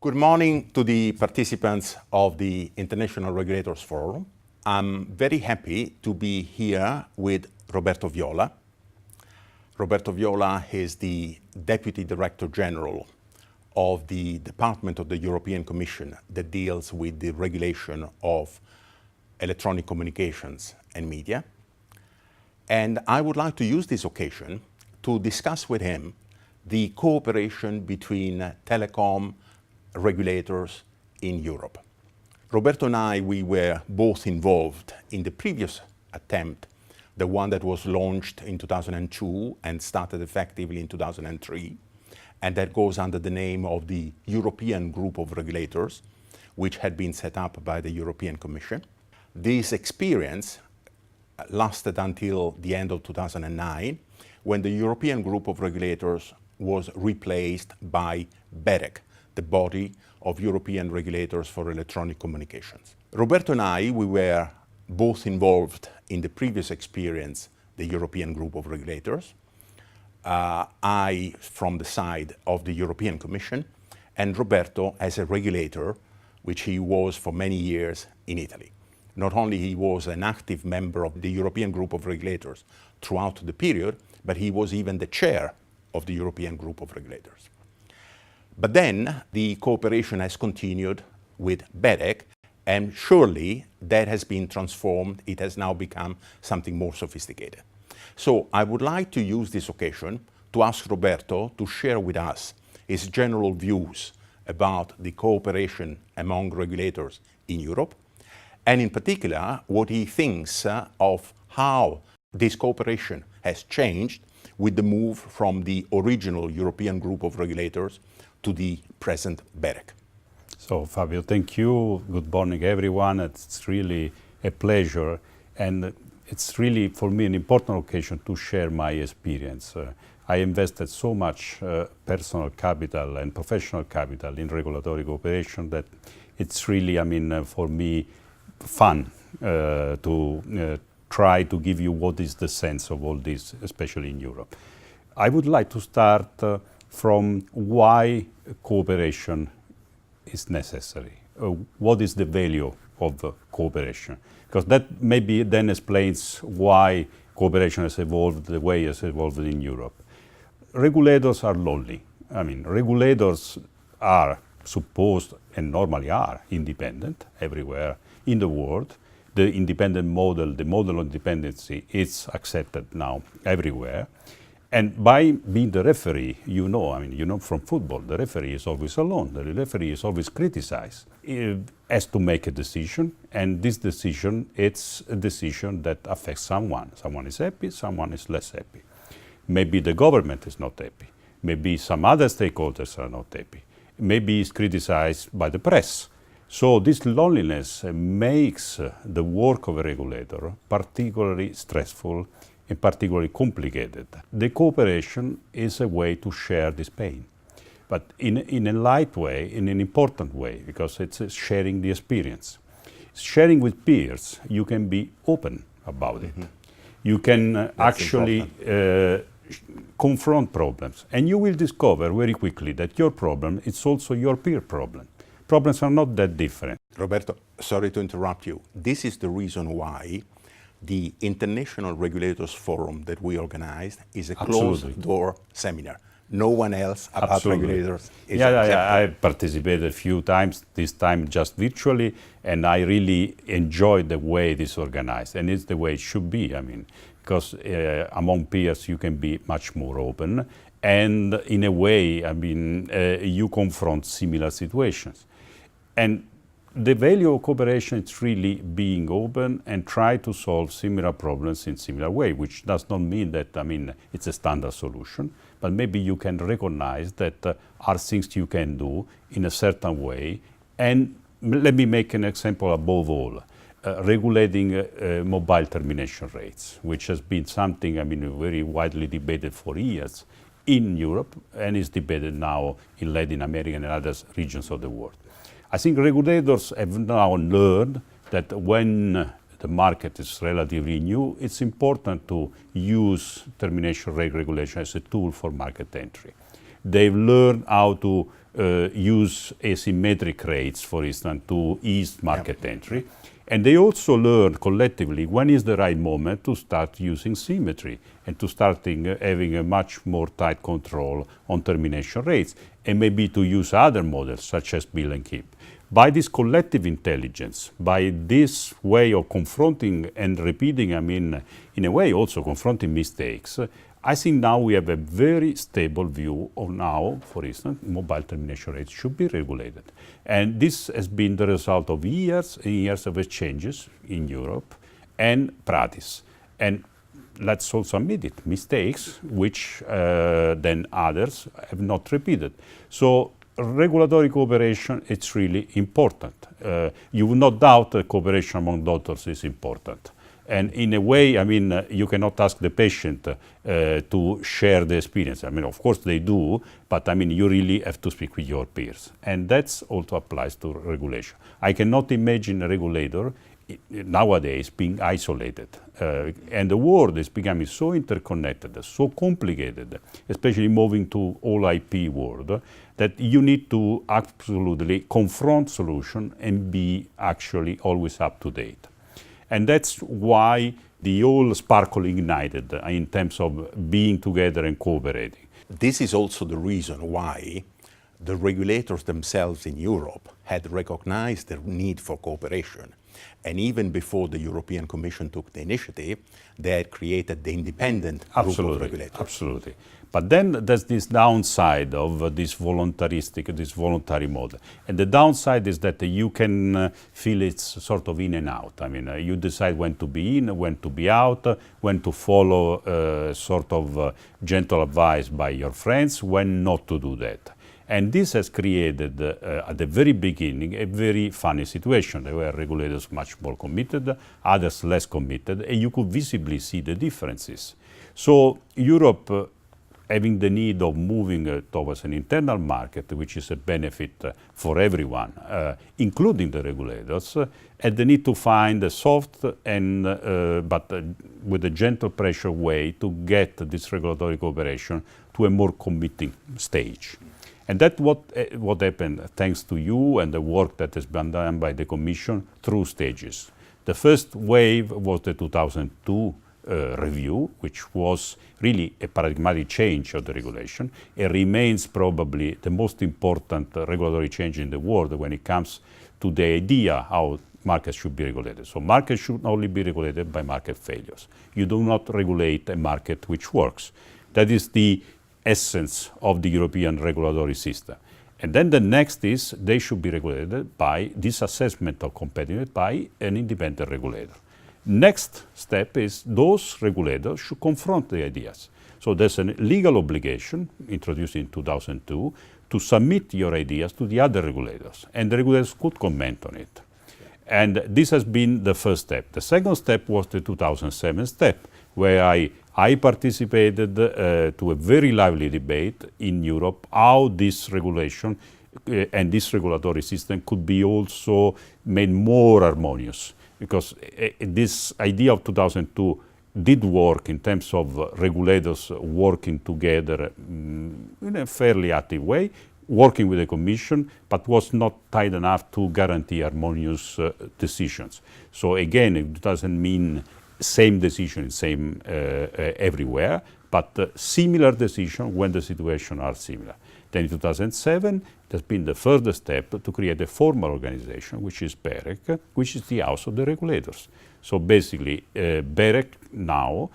Good morning to the participants of the International Regulators Forum. I'm very happy to be here with Roberto Viola. Roberto Viola is the Deputy Director General of the Department of the European Commission that deals with the regulation of electronic communications and media. And I would like to use this occasion to discuss with him the cooperation between telecom regulators in Europe. Roberto and I, we were both involved in the previous attempt, the one that was launched in 2002 and started effectively in 2003, and that goes under the name of the European Group of Regulators, which had been set up by the European Commission. This experience lasted until the end of 2009, when the European Group of Regulators was replaced by BEREC, the Body of European Regulators for Electronic Communications. Roberto and I, we were both involved in the previous experience, the European Group of Regulators. I from the side of the European Commission, and Roberto as a regulator, which he was for many years in Italy. Not only he was an active member of the European Group of Regulators throughout the period, but he was even the chair of the European Group of Regulators. But then the cooperation has continued with BEREC, and surely that has been transformed. It has now become something more sophisticated. So I would like to use this occasion to ask Roberto to share with us his general views about the cooperation among regulators in Europe, and in particular what he thinks of how this cooperation has changed with the move from the original European Group of Regulators to the present BEREC. So Fabio, thank you. Good morning everyone. It's really a pleasure, and it's really for me an important occasion to share my experience. I invested so much personal capital and professional capital in regulatory cooperation that it's really, for me, fun to try to give you what is the sense of all this, especially in Europe. I would like to start from why cooperation is necessary. What is the value of cooperation? Because that maybe then explains why cooperation has evolved the way it has evolved in Europe. Regulators are lonely. Regulators are supposed and normally are independent everywhere in the world. The independent model, the model of independency, is accepted now everywhere. And by being the referee, you know from football, the referee is always alone. The referee is always criticized. He has to make a decision, and this decision, it's a decision that affects someone. Someone is happy, someone is less happy. Maybe the government is not happy. Maybe some other stakeholders are not happy. Maybe it's criticized by the press. So this loneliness makes the work of a regulator particularly stressful and particularly complicated. The cooperation is a way to share this pain, but in a light way, in an important way, because it's sharing the experience. Sharing with peers, you can be open about it. You can actually confront problems, and you will discover very quickly that your problem is also your peer problem. Problems are not that different. Roberto, sorry to interrupt you. This is the reason why the International Regulators Forum that we organized is a closed-door seminar. No one else about regulators is I participated a few times, this time just virtually, and I really enjoyed the way it is organized, and it's the way it should be, because among peers you can be much more open, and in a way, you confront similar situations. And the value of cooperation is really being open and try to solve similar problems in similar way, which does not mean that, it's a standard solution, but maybe you can recognize that are things you can do in a certain way. And let me make an example above all. Regulating mobile termination rates, which has been something, very widely debated for years in Europe and is debated now in Latin America and other regions of the world. I think regulators have now learned that when the market is relatively new, it's important to use termination rate regulation as a tool for market entry. They've learned how to use asymmetric rates, for instance, to ease market entry. And they also learn collectively when is the right moment to start using symmetry and to having a much more tight control on termination rates, and maybe to use other models such as bill and keep. By this collective intelligence, by this way of confronting and repeating, in a way also confronting mistakes, I think now we have a very stable view of now, for instance, mobile termination rates should be regulated. And this has been the result of years and years of exchanges in Europe and practice. And let's also admit it, mistakes which then others have not repeated. So regulatory cooperation, it's really important. You will not doubt that cooperation among doctors is important. And in a way, you cannot ask the patient to share the experience. Of course they do, but you really have to speak with your peers. And that also applies to regulation. I cannot imagine a regulator nowadays being isolated. And the world is becoming so interconnected, so complicated, especially moving to all IP world, that you need to absolutely confront solution and be actually always up to date. And that's why the whole sparkle ignited in terms of being together and cooperating. This is also the reason why the regulators themselves in Europe had recognized the need for cooperation. And even before the European Commission took the initiative, they had created the independent group of regulators. Absolutely. But then there's this downside of this voluntary model. And the downside is that you can feel it's sort of in and out. You decide when to be in, when to be out, when to follow sort of gentle advice by your friends, when not to do that. And this has created, at the very beginning, a very funny situation. There were regulators much more committed, others less committed, and you could visibly see the differences. So Europe, having the need of moving towards an internal market, which is a benefit for everyone, including the regulators, had the need to find a soft and but with a gentle pressure way to get this regulatory cooperation to a more committing stage. And that's what happened thanks to you and the work that has been done by the Commission through stages. The first wave was the 2002 review, which was really a paradigmatic change of the regulation. It remains probably the most important regulatory change in the world when it comes to the idea how markets should be regulated. So markets should only be regulated by market failures. You do not regulate a market which works. That is the essence of the European regulatory system. And then the next is they should be regulated by this assessment of competitiveness by an independent regulator. Next step is those regulators should confront the ideas. So there's a legal obligation introduced in 2002 to submit your ideas to the other regulators, and the regulators could comment on it. And this has been the first step. The second step was the 2007 step, where I participated to a very lively debate in Europe how this regulation and this regulatory system could be also made more harmonious. Because this idea of 2002 did work in terms of regulators working together in a fairly active way, working with the Commission, but was not tight enough to guarantee harmonious decisions. So again, it doesn't mean same decision, same everywhere, but similar decision when the situations are similar. Then in 2007, there's been the further step to create a formal organization, which is BEREC, which is the house of the regulators. So basically, BEREC now,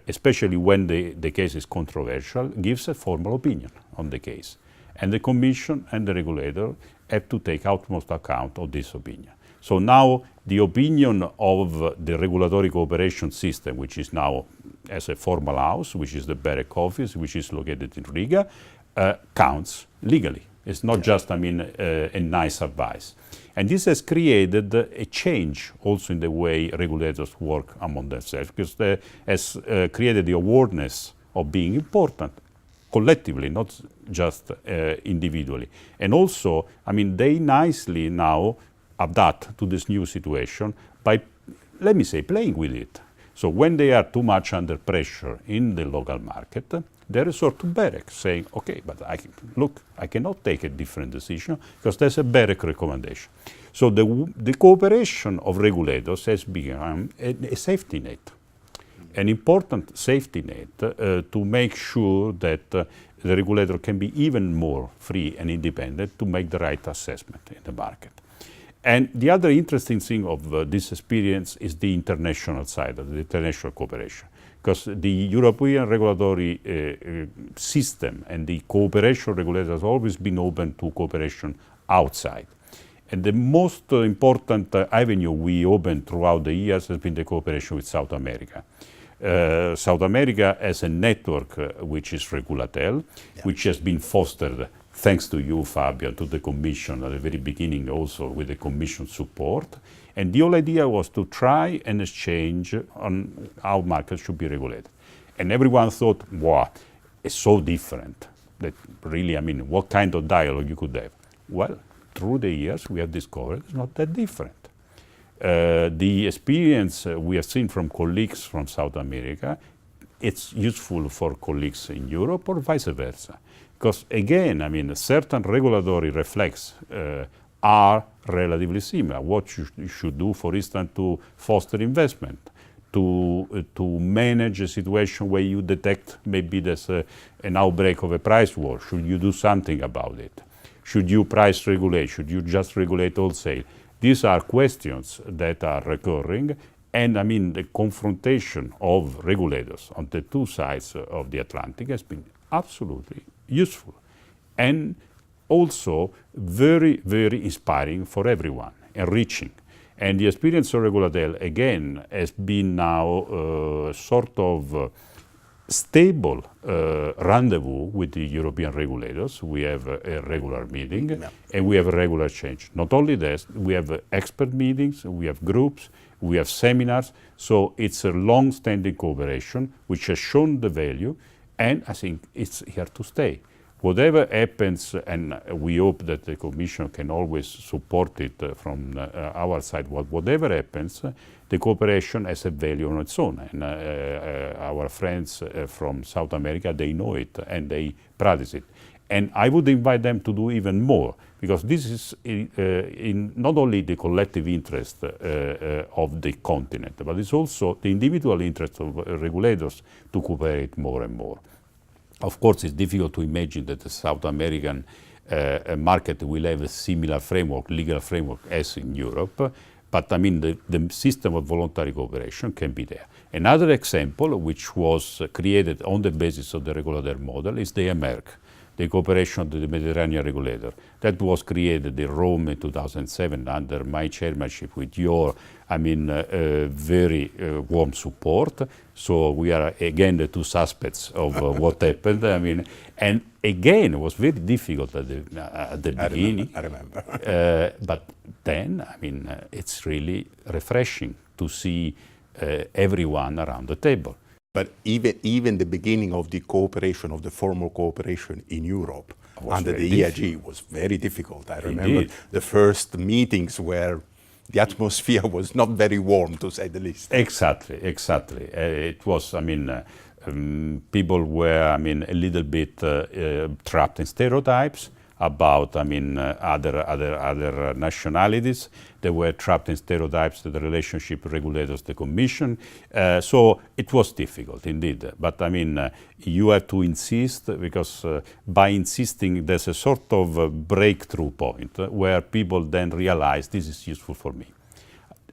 especially when the case is controversial, gives a formal opinion on the case. And the Commission and the regulator have to take utmost account of this opinion. So now the opinion of the regulatory cooperation system, which is now as a formal house, which is the BEREC office, which is located in Riga, counts legally. It's not just, a nice advice. And this has created a change also in the way regulators work among themselves, because it has created the awareness of being important collectively, not just individually. And also, they nicely now adapt to this new situation by, let me say, playing with it. So when they are too much under pressure in the local market, they resort to BEREC, saying, okay, but I cannot take a different decision because there's a BEREC recommendation. So the cooperation of regulators has become a safety net, an important safety net to make sure that the regulator can be even more free and independent to make the right assessment in the market. And the other interesting thing of this experience is the international side of the international cooperation, because the European regulatory system and the cooperation regulators has always been open to cooperation outside. And the most important avenue we opened throughout the years has been the cooperation with South America. South America has a network which is Regulatel, which has been fostered thanks to you, Fabio, to the Commission at the very beginning, also with the Commission support. And the whole idea was to try and exchange on how markets should be regulated. And everyone thought, wow, it's so different that really, what kind of dialogue you could have? Well, through the years, we have discovered it's not that different. The experience we have seen from colleagues from South America, it's useful for colleagues in Europe or vice versa. Because again, certain regulatory reflexes are relatively similar. What you should do, for instance, to foster investment, to manage a situation where you detect maybe there's an outbreak of a price war. Should you do something about it? Should you price regulate? Should you just regulate wholesale? These are questions that are recurring, and the confrontation of regulators on the two sides of the Atlantic has been absolutely useful and also very, very inspiring for everyone, enriching. And the experience of Regulatel, again, has been now sort of stable rendezvous with the European regulators. We have a regular meeting and we have a regular change. Not only that, we have expert meetings, we have groups, we have seminars. So it's a long-standing cooperation which has shown the value, and I think it's here to stay. Whatever happens, and we hope that the Commission can always support it from our side, whatever happens, the cooperation has a value on its own. And our friends from South America, they know it and they practice it. And I would invite them to do even more, because this is in not only the collective interest of the continent, but it's also the individual interest of regulators to cooperate more and more. Of course, it's difficult to imagine that the South American market will have a similar framework, legal framework, as in Europe, but the system of voluntary cooperation can be there. Another example, which was created on the basis of the regulator model, is the EMERC, the cooperation of the Mediterranean regulator. That was created in Rome in 2007 under my chairmanship with your, very warm support. So we are again the two suspects of what happened. And again, it was very difficult at the beginning. I remember. But then, it's really refreshing to see everyone around the table. But even the beginning of the cooperation, of the formal cooperation in Europe under the EIG was very difficult. I remember the first meetings where the atmosphere was not very warm, to say the least. Exactly. It was, people were, a little bit trapped in stereotypes about, other nationalities. They were trapped in stereotypes, the relationship regulators, the Commission. So it was difficult indeed. But you have to insist, because by insisting, there's a sort of breakthrough point where people then realize this is useful for me.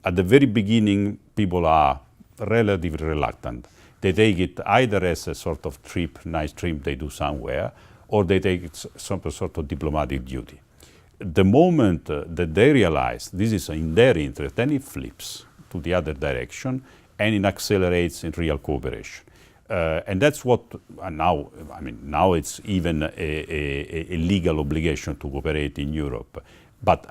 At the very beginning, people are relatively reluctant. They take it either as a sort of trip, nice trip they do somewhere, or they take it some sort of diplomatic duty. The moment that they realize this is in their interest, then it flips to the other direction and it accelerates in real cooperation. And that's what now, now it's even a legal obligation to cooperate in Europe. But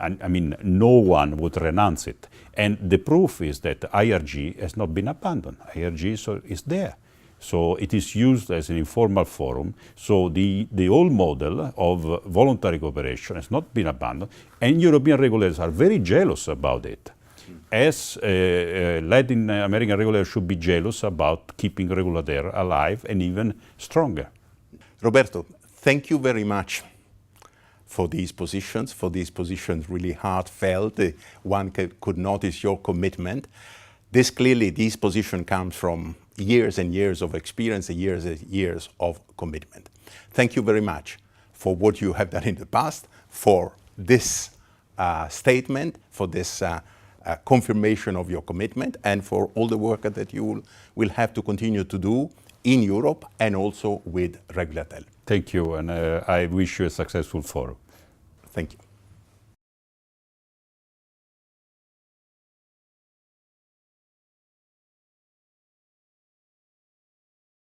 no one would renounce it. And the proof is that IRG has not been abandoned. IRG is there. So it is used as an informal forum. So the old model of voluntary cooperation has not been abandoned, and European regulators are very jealous about it. as Latin American regulators should be jealous about keeping regulator alive and even stronger. Roberto, thank you very much for these positions really heartfelt. One could notice your commitment. This position comes from years and years of experience and years of commitment. Thank you very much for what you have done in the past, for this statement, for this confirmation of your commitment, and for all the work that you will have to continue to do in Europe and also with Regulatel. Thank you, and I wish you a successful forum. Thank you.